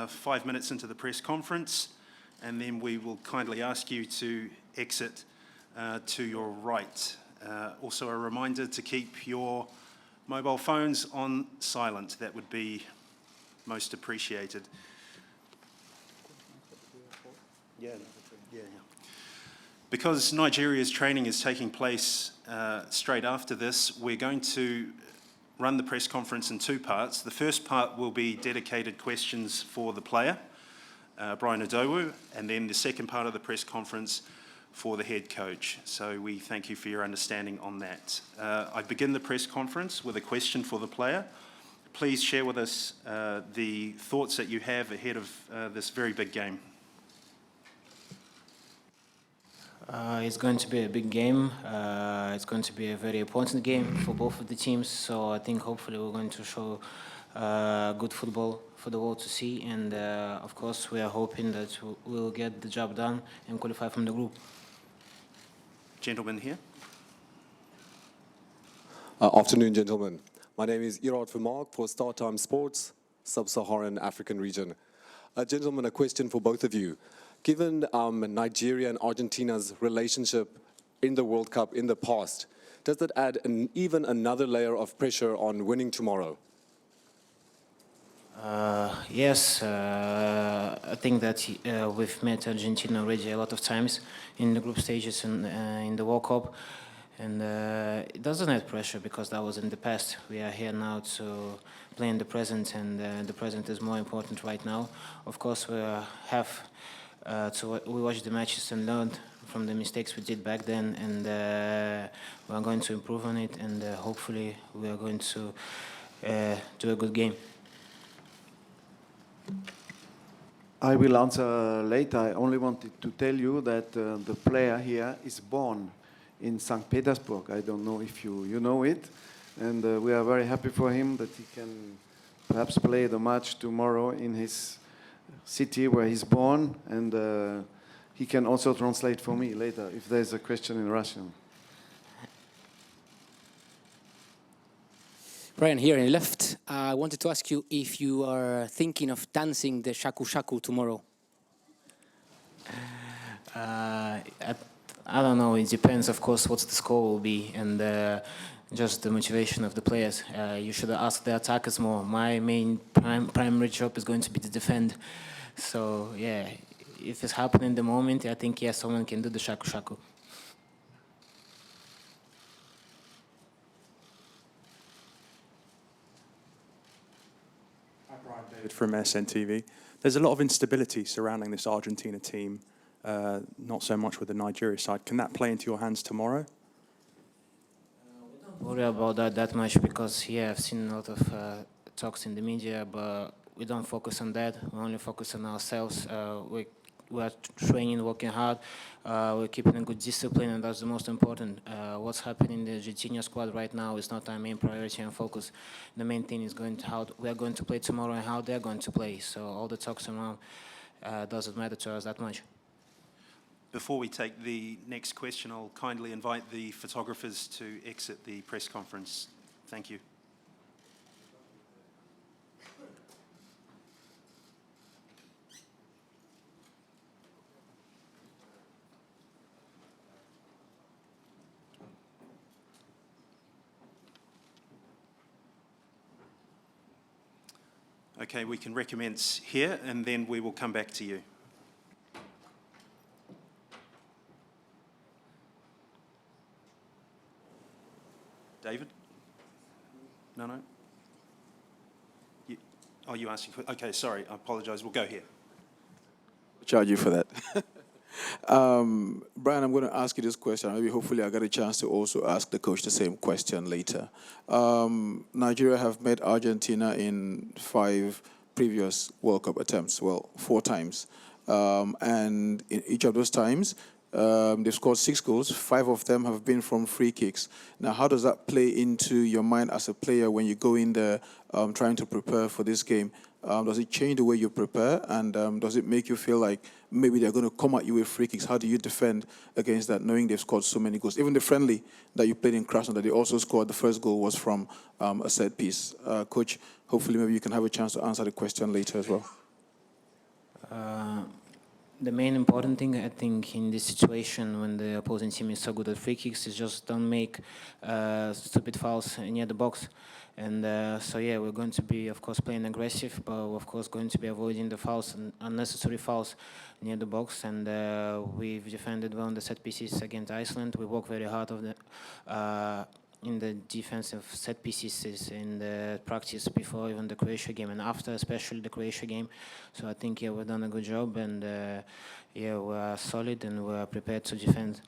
5 minutes into the press conference, and then we will kindly ask you to exit to your right. Also a reminder to keep your mobile phones on silent. That would be most appreciated. Because Nigeria's training is taking place straight after this, we're going to run the press conference in two parts. The first part will be dedicated questions for the player, Brian Odowu, and then the second part of the press conference for the head coach. So we thank you for your understanding on that. I begin the press conference with a question for the player. Please share with us the thoughts that you have ahead of this very big game. It's going to be a big game. It's going to be a very important game for both of the teams. So I think hopefully we're going to show good football for the world to see. And of course, we are hoping that we'll get the job done and qualify from the group. Gentleman here. Afternoon, gentlemen. My name is Irad Vermaak for StarTime Sports, Sub-Saharan African region. Gentlemen, a question for both of you. Given Nigeria and Argentina's relationship in the World Cup in the past, does that add even another layer of pressure on winning tomorrow? Yes, I think that we've met Argentina already a lot of times in the group stages and in the World Cup. And it doesn't add pressure because that was in the past. We are here now to play in the present, and the present is more important right now. Of course, we watch the matches and learn from the mistakes we did back then, and we are going to improve on it, and hopefully we are going to do a good game. I will answer later. I only wanted to tell you that the player here is born in St. Petersburg. I don't know if you know it, and we are very happy for him that he can perhaps play the match tomorrow in his city where he's born, and he can also translate for me later if there's a question in Russian. Brian, here on the left, I wanted to ask you if you are thinking of dancing the shaku shaku tomorrow. I don't know. It depends, of course, what the score will be and just the motivation of the players. You should ask the attackers more. My main primary job is going to be to defend. So, yeah, if it's happening in the moment, I think, yes, someone can do the shaku shaku. Hi, Brian. David from SNTV. There's a lot of instability surrounding this Argentina team. Not so much with the Nigeria side. Can that play into your hands tomorrow? We don't worry about that much because, yeah, I've seen a lot of talks in the media, but we don't focus on that. We only focus on ourselves. We are training, working hard. We're keeping a good discipline, and that's the most important. What's happening in the Argentina squad right now is not our main priority and focus. The main thing is how we are going to play tomorrow and how they're going to play. So all the talks around doesn't matter to us that much. Before we take the next question, I'll kindly invite the photographers to exit the press conference. Thank you. Okay, we can recommence here, and then we will come back to you. David? No? Oh, you asking for... Okay, sorry, I apologize. We'll go here. Charge you for that. Brian, I'm going to ask you this question. Maybe hopefully I get a chance to also ask the coach the same question later. Nigeria have met Argentina in 5 previous World Cup attempts, well, 4 times. And in each of those times, they've scored 6 goals. 5 of them have been from free kicks. Now, how does that play into your mind as a player when you go in there trying to prepare for this game? Does it change the way you prepare? And does it make you feel like maybe they're going to come at you with free kicks? How do you defend against that, knowing they've scored so many goals? Even the friendly that you played in Krasnodar, that they also scored, the first goal was from a set piece. Coach, hopefully maybe you can have a chance to answer the question later as well. The main important thing, I think, in this situation when the opposing team is so good at free kicks is just don't make stupid fouls near the box. And so, yeah, we're going to be, of course, playing aggressive, but of course going to be avoiding the fouls, unnecessary fouls near the box. And we've defended well on the set pieces against Iceland. We work very hard in the defensive set pieces in the practice before even the Croatia game and after, especially the Croatia game. So I think, yeah, we've done a good job, and yeah, we're solid and we're prepared to defend.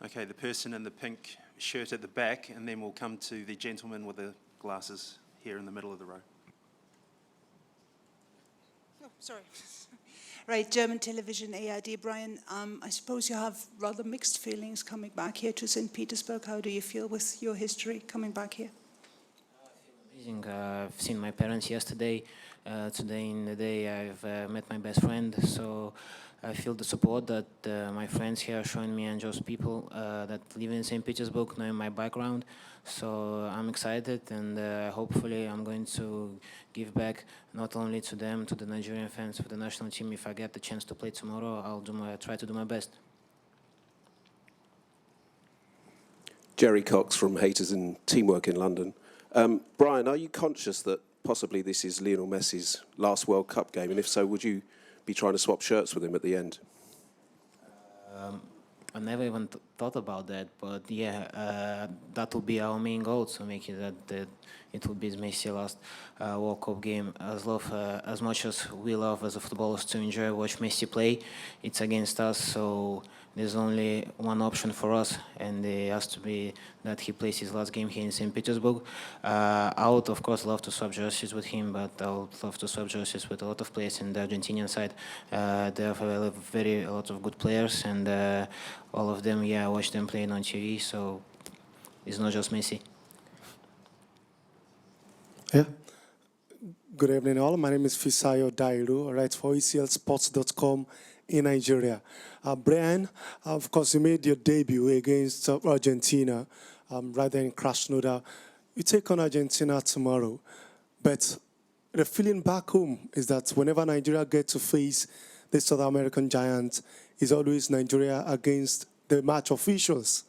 Okay, the person in the pink shirt at the back, and then we'll come to the gentleman with the glasses here in the middle of the row. Oh, sorry. Right, German television, ARD. Brian, I suppose you have rather mixed feelings coming back here to St. Petersburg. How do you feel with your history coming back here? Amazing. I've seen my parents yesterday. Today in the day I've met my best friend. So I feel the support that my friends here are showing me, and just people that live in St. Petersburg knowing my background. So I'm excited, and hopefully I'm going to give back not only to them, to the Nigerian fans, for the national team. If I get the chance to play tomorrow, I'll try to do my best. Jerry Cox from Haters and Teamwork in London. Brian, are you conscious that possibly this is Lionel Messi's last World Cup game? And if so, would you be trying to swap shirts with him at the end? I never even thought about that, but yeah, that will be our main goal, to make it that it will be Messi's last World Cup game. As much as we love as a footballers to enjoy watch Messi play, it's against us, so there's only one option for us, and it has to be that he plays his last game here in St. Petersburg. I would, of course, love to swap jerseys with him, but I would love to swap jerseys with a lot of players in the Argentinian side. They have a lot of good players, and all of them, yeah, I watch them playing on TV, so it's not just Messi. Yeah. Good evening, all. My name is Fisayo Dairu. I write for ECLSports.com in Nigeria. Brian, of course, you made your debut against Argentina right there in Krasnodar. You take on Argentina tomorrow, but the feeling back home is that whenever Nigeria gets to face the South American giant, it's always Nigeria against the match officials.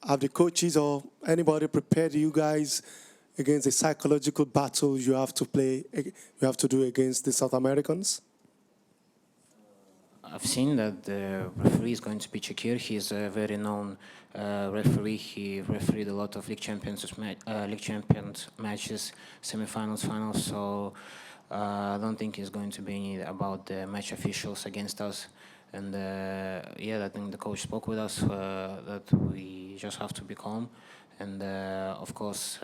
Have the coaches or anybody prepared you guys against the psychological battle you have to do against the South Americans? I've seen that the referee is going to be Chakir. He's a very known referee. He refereed a lot of league champions matches, semi-finals, finals. So I don't think it's going to be about the match officials against us. And yeah, I think the coach spoke with us that we just have to be calm and, of course,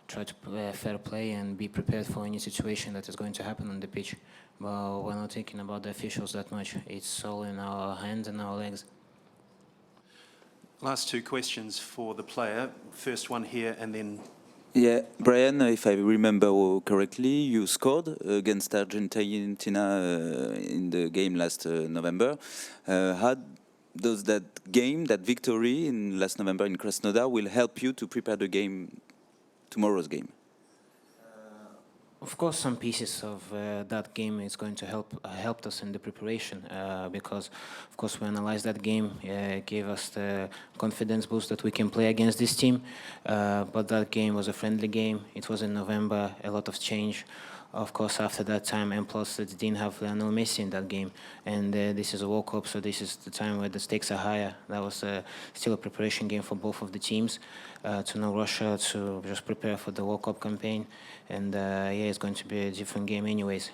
try to fair play and be prepared for any situation that is going to happen on the pitch. But we're not thinking about the officials that much. It's all in our hands and our legs. Last two questions for the player. First one here, and then... Yeah, Brian, if I remember correctly, you scored against Argentina in the game last November. How does that game, that victory in last November in Krasnodar, will help you to prepare the game, tomorrow's game? Of course, some pieces of that game is going to helped us in the preparation because, of course, we analyzed that game. It gave us the confidence boost that we can play against this team. But that game was a friendly game. It was in November. A lot of change, of course, after that time, and plus it didn't have Lionel Messi in that game. And this is a World Cup, so this is the time where the stakes are higher. That was still a preparation game for both of the teams to know Russia, to just prepare for the World Cup campaign. And yeah, it's going to be a different game anyways.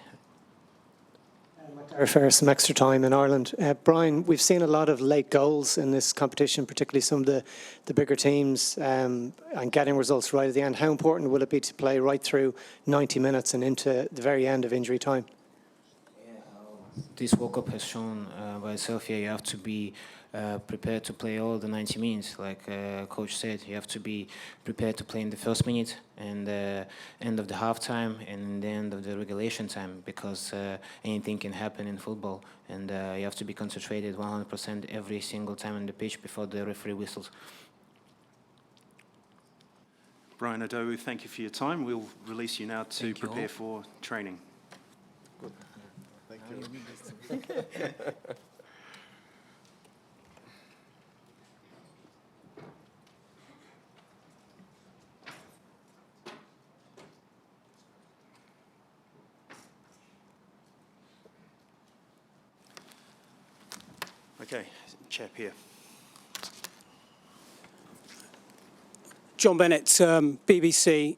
For some extra time in Ireland. Brian, we've seen a lot of late goals in this competition, particularly some of the bigger teams, and getting results right at the end. How important will it be to play right through 90 minutes and into the very end of injury time? This World Cup has shown by itself, yeah, you have to be prepared to play all the 90 minutes. Like Coach said, you have to be prepared to play in the first minute and the end of the halftime and the end of the regulation time, because anything can happen in football, and you have to be concentrated 100% every single time on the pitch before the referee whistles. Brian Odowu, thank you for your time. We'll release you now to prepare for training. Good. Okay, chap here. John Bennett, BBC.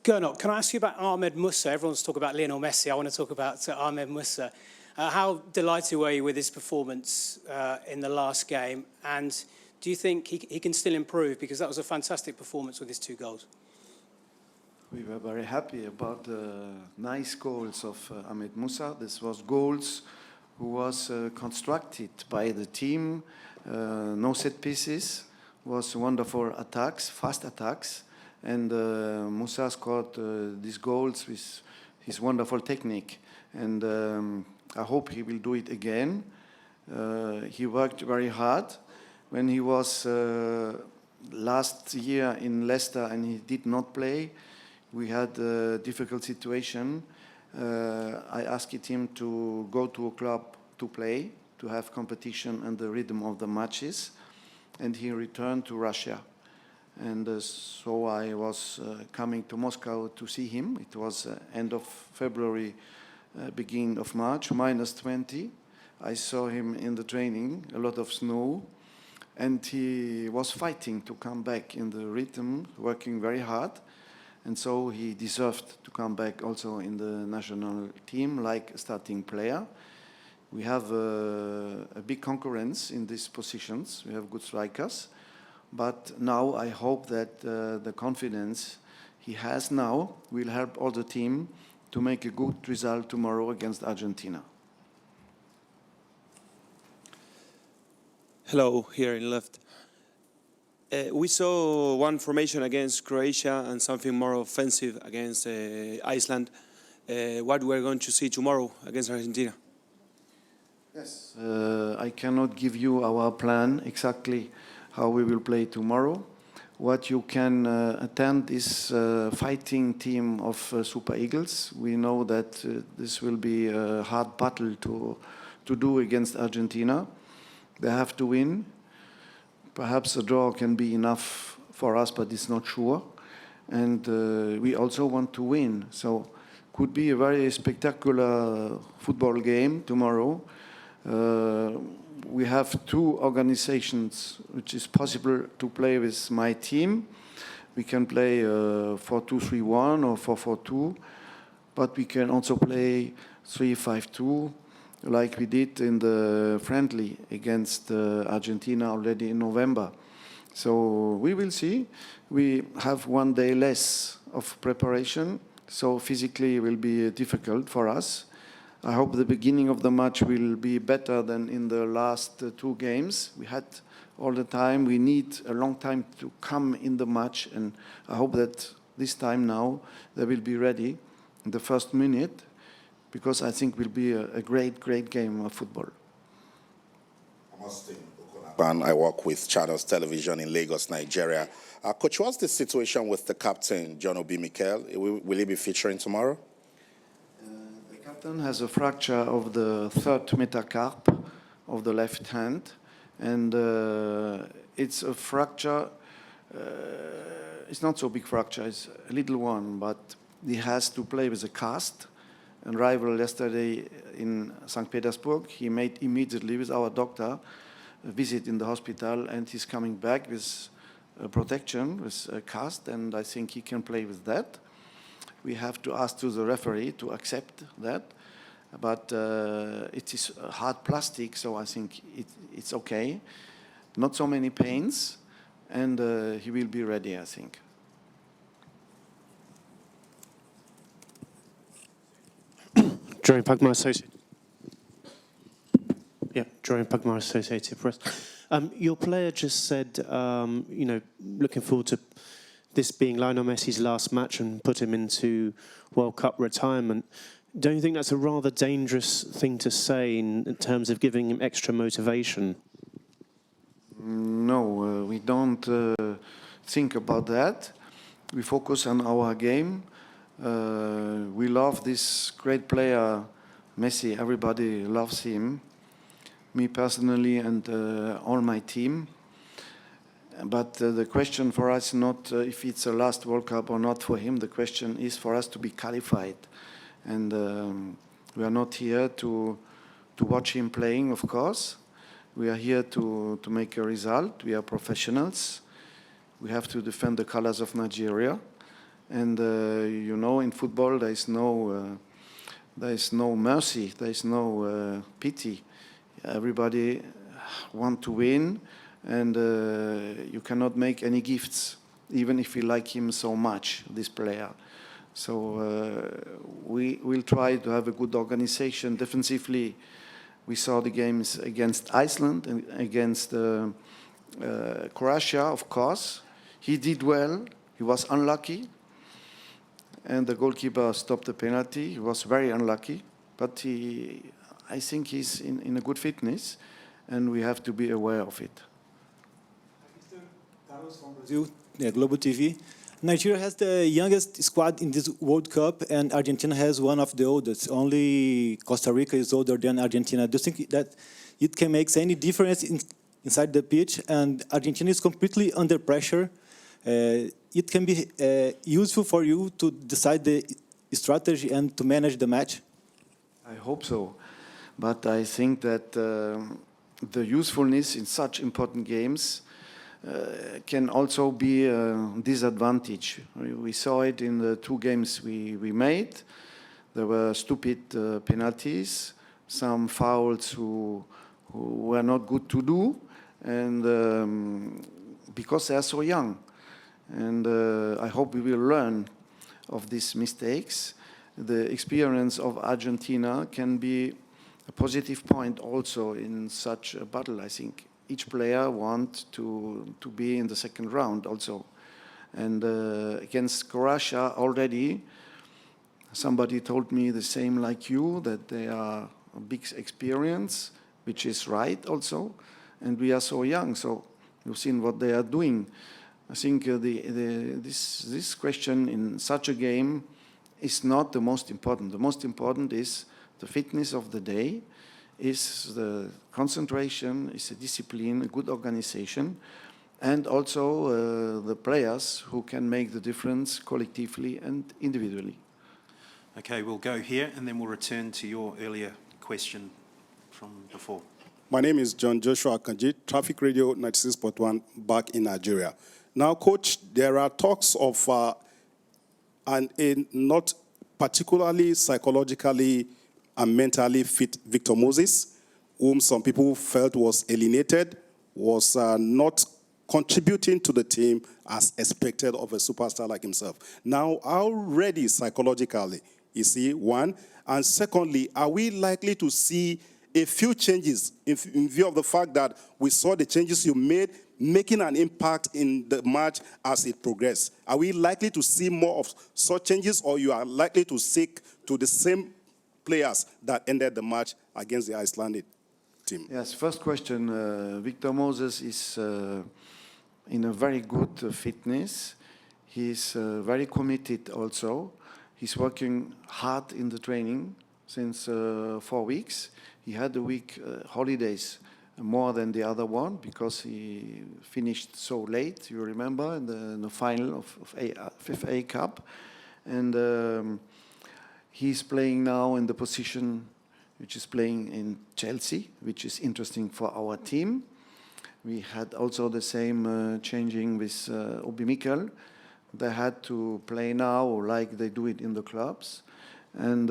Gernot, can I ask you about Ahmed Musa? Everyone's talking about Lionel Messi. I want to talk about Ahmed Musa. How delighted were you with his performance in the last game? And do you think he can still improve? Because that was a fantastic performance with his 2 goals. We were very happy about the nice goals of Ahmed Musa. This was goals who was constructed by the team, no set pieces, was wonderful attacks, fast attacks, and Musa scored these goals with his wonderful technique, and I hope he will do it again. He worked very hard. When he was last year in Leicester and he did not play, we had a difficult situation. I asked him to go to a club to play, to have competition and the rhythm of the matches, and he returned to Russia. And so I was coming to Moscow to see him. It was end of February, beginning of March, -20. I saw him in the training, a lot of snow, and he was fighting to come back in the rhythm, working very hard. And so he deserved to come back also in the national team like a starting player. We have a big concurrence in these positions. We have good strikers. But now I hope that the confidence he has now will help all the team to make a good result tomorrow against Argentina. Hello, here in left. We saw one formation against Croatia and something more offensive against Iceland. What we're going to see tomorrow against Argentina? Yes. I cannot give you our plan exactly how we will play tomorrow. What you can attend is fighting team of Super Eagles. We know that this will be a hard battle to do against Argentina. They have to win. Perhaps a draw can be enough for us, but it's not sure. And we also want to win. So could be a very spectacular football game tomorrow. We have 2 organizations which is possible to play with my team. We can play 4-2-3-1 or 4-4-2, but we can also play 3-5-2 like we did in the friendly against Argentina already in November. So we will see. We have 1 day less of preparation, so physically it will be difficult for us. I hope the beginning of the match will be better than in the last 2 games. We had all the time. We need a long time to come in the match, and I hope that this time now they will be ready in the first minute, because I think it will be a great, great game of football. I work with Channels Television in Lagos, Nigeria. Coach, what's the situation with the captain, John Obi Mikel? Will he be featuring tomorrow? The captain has a fracture of the 3rd metacarp of the left hand, and it's a fracture. It's not so big fracture, it's a little one, but he has to play with a cast. And rival yesterday in St. Petersburg, he made immediately with our doctor a visit in the hospital, and he's coming back with protection, with a cast, and I think he can play with that. We have to ask to the referee to accept that, but it is hard plastic, so I think it's okay. Not so many pains, and he will be ready, I think. Dorian Pugmire, Associated Press. Your player just said, looking forward to this being Lionel Messi's last match and put him into World Cup retirement. Don't you think that's a rather dangerous thing to say in terms of giving him extra motivation? No, we don't think about that. We focus on our game. We love this great player, Messi, everybody loves him. Me personally and all my team. But the question for us not if it's a last World Cup or not for him. The question is for us to be qualified. And we are not here to watch him playing, of course. We are here to make a result. We are professionals. We have to defend the colors of Nigeria. And you know, in football, there is no mercy. There is no pity. Everybody wants to win. And you cannot make any gifts, even if you like him so much, this player. So we will try to have a good organization. Defensively, we saw the games against Iceland and against Croatia, of course. He did well. He was unlucky. And the goalkeeper stopped the penalty. He was very unlucky. But I think he's in a good fitness, and we have to be aware of it. Carlos from Brazil, Global TV. Nigeria has the youngest squad in this World Cup, and Argentina has one of the oldest. Only Costa Rica is older than Argentina. Do you think that it can make any difference inside the pitch? And Argentina is completely under pressure. It can be useful for you to decide the strategy and to manage the match? I hope so. But I think that the usefulness in such important games can also be a disadvantage. We saw it in the 2 games we made. There were stupid penalties, some fouls who were not good to do, and because they are so young. And I hope we will learn of these mistakes. The experience of Argentina can be a positive point also in such a battle, I think. Each player wants to be in the second round also. And against Croatia already, somebody told me the same like you, that they are a big experience, which is right also. And we are so young, so you've seen what they are doing. I think this question in such a game is not the most important. The most important is the fitness of the day, is the concentration, is the discipline, a good organization, and also the players who can make the difference collectively and individually. Okay, we'll go here and then we'll return to your earlier question from before. My name is John Joshua Akanji, Traffic Radio 96.1 back in Nigeria. Now, Coach, there are talks of a not particularly psychologically and mentally fit Victor Moses, whom some people felt was alienated, was not contributing to the team as expected of a superstar like himself. Now, how ready psychologically is he, one? And secondly, are we likely to see a few changes in view of the fact that we saw the changes you made making an impact in the match as it progressed? Are we likely to see more of such changes, or you are likely to stick to the same players that ended the match against the Icelandic team? Yes, first question, Victor Moses is in a very good fitness. He's very committed also. He's working hard in the training since 4 weeks. He had a week holidays more than the other one because he finished so late, you remember, in the final of FIFA Cup. And he's playing now in the position which is playing in Chelsea, which is interesting for our team. We had also the same changing with Obi Mikel. They had to play now like they do it in the clubs. And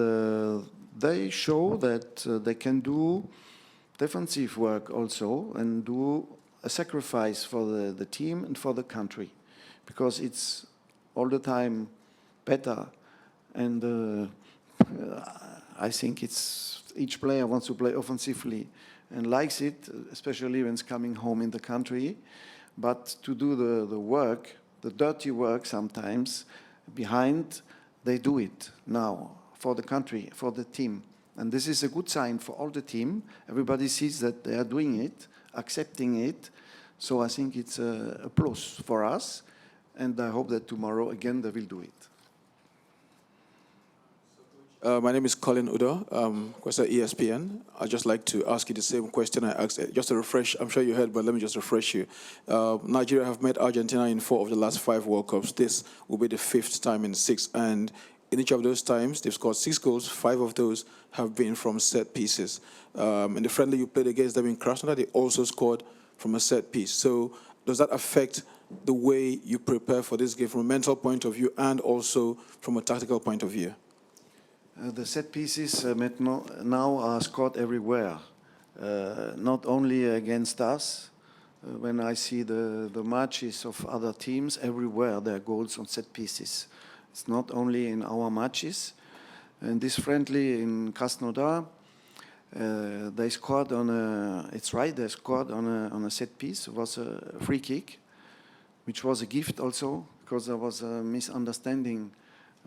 they show that they can do defensive work also and do a sacrifice for the team and for the country, because it's all the time better. And I think it's each player wants to play offensively and likes it, especially when it's coming home in the country. But to do the work, the dirty work sometimes behind, they do it now for the country, for the team. And this is a good sign for all the team. Everybody sees that they are doing it, accepting it. So I think it's a plus for us. And I hope that tomorrow again they will do it. My name is Colin Udo, question ESPN. I'd just like to ask you the same question I asked, just to refresh. I'm sure you heard, but let me just refresh you. Nigeria have met Argentina in 4 of the last 5 World Cups. This will be the 5th time in 6. And in each of those times, they've scored 6 goals. 5 of those have been from set pieces. In the friendly you played against them in Krasnodar, they also scored from a set piece. So does that affect the way you prepare for this game from a mental point of view and also from a tactical point of view? The set pieces now are scored everywhere, not only against us. When I see the matches of other teams, everywhere there are goals on set pieces. It's not only in our matches. And this friendly in Krasnodar, they scored on a, it's right, they scored on a set piece. It was a free kick, which was a gift also, because there was a misunderstanding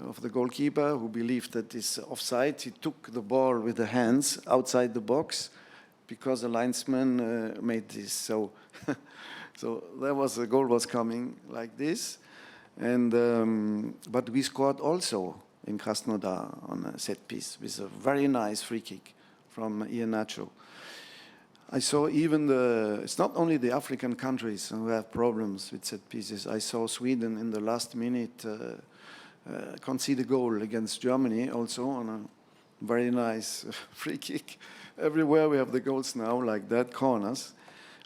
of the goalkeeper who believed that it's offside. He took the ball with the hands outside the box because the linesman made this. So, so there was a goal was coming like this, and but we scored also in Krasnodar on a set piece with a very nice free kick from Ian Nacho. I saw even it's not only the African countries who have problems with set pieces. I saw Sweden in the last minute concede a goal against Germany also on a very nice free kick. Everywhere we have the goals now like that, corners.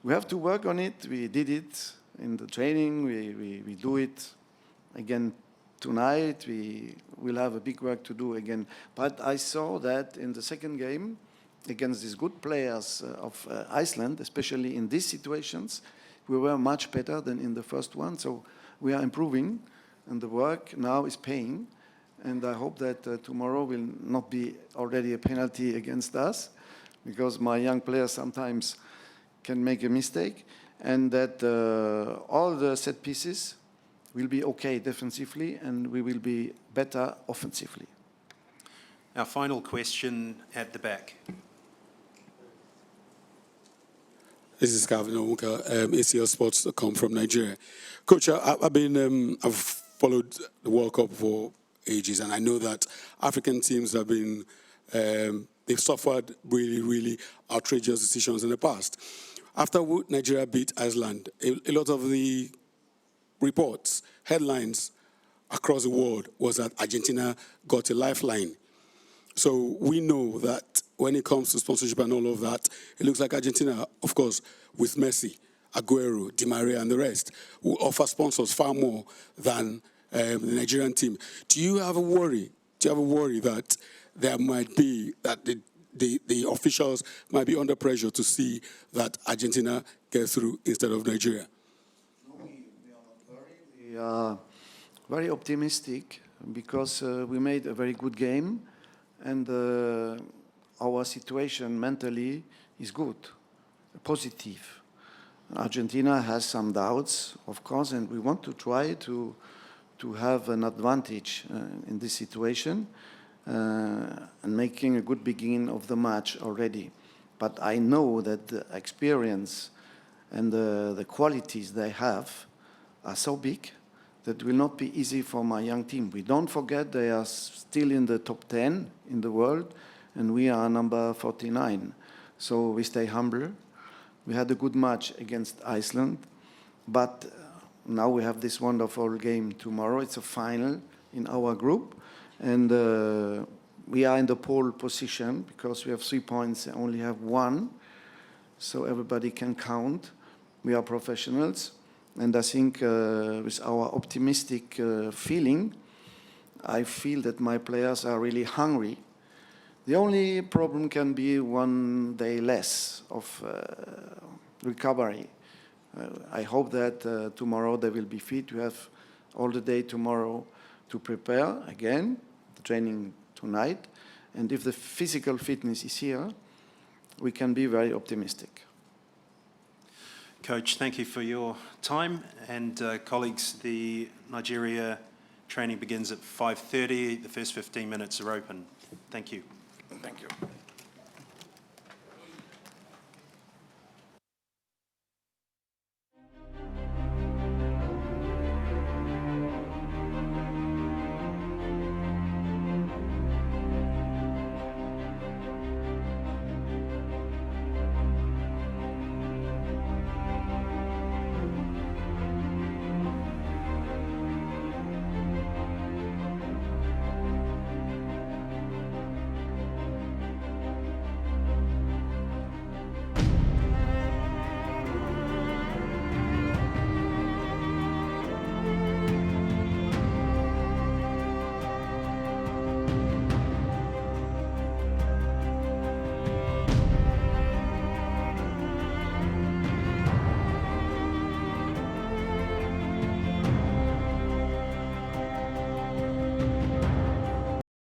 We have to work on it. We did it in the training. We do it again tonight. We will have a big work to do again. But I saw that in the second game against these good players of Iceland, especially in these situations, we were much better than in the first one. So we are improving. And the work now is paying, and I hope that tomorrow will not be already a penalty against us, because my young players sometimes can make a mistake, and that all the set pieces will be okay defensively, and we will be better offensively. Our final question at the back. This is Calvin Owuka, ACLSports.com from Nigeria. Coach, I've followed the World Cup for ages, and I know that African teams have been, they've suffered really, really outrageous decisions in the past. After Nigeria beat Iceland, a lot of the reports, headlines across the world was that Argentina got a lifeline. So we know that when it comes to sponsorship and all of that, it looks like Argentina, of course, with Messi, Aguero, Di Maria, and the rest, will offer sponsors far more than the Nigerian team. Do you have a worry? Do you have a worry that there might be, that the officials might be under pressure to see that Argentina gets through instead of Nigeria? No, we are not worried. We are very optimistic because we made a very good game, and our situation mentally is good, positive. Argentina has some doubts, of course, and we want to try to have an advantage in this situation and making a good beginning of the match already. But I know that the experience and the qualities they have are so big that it will not be easy for my young team. We don't forget they are still in the top 10 in the world, and we are number 49. So we stay humble. We had a good match against Iceland, but now we have this wonderful game tomorrow. It's a final in our group, and we are in the pole position because we have 3 points and only have 1, so everybody can count. We are professionals, and I think with our optimistic feeling, I feel that my players are really hungry. The only problem can be 1 day less of recovery. I hope that tomorrow they will be fit. We have all the day tomorrow to prepare again, the training tonight. And if the physical fitness is here, we can be very optimistic. Coach, thank you for your time. And colleagues, the Nigeria training begins at 5:30. The first 15 minutes are open. Thank you. Thank you.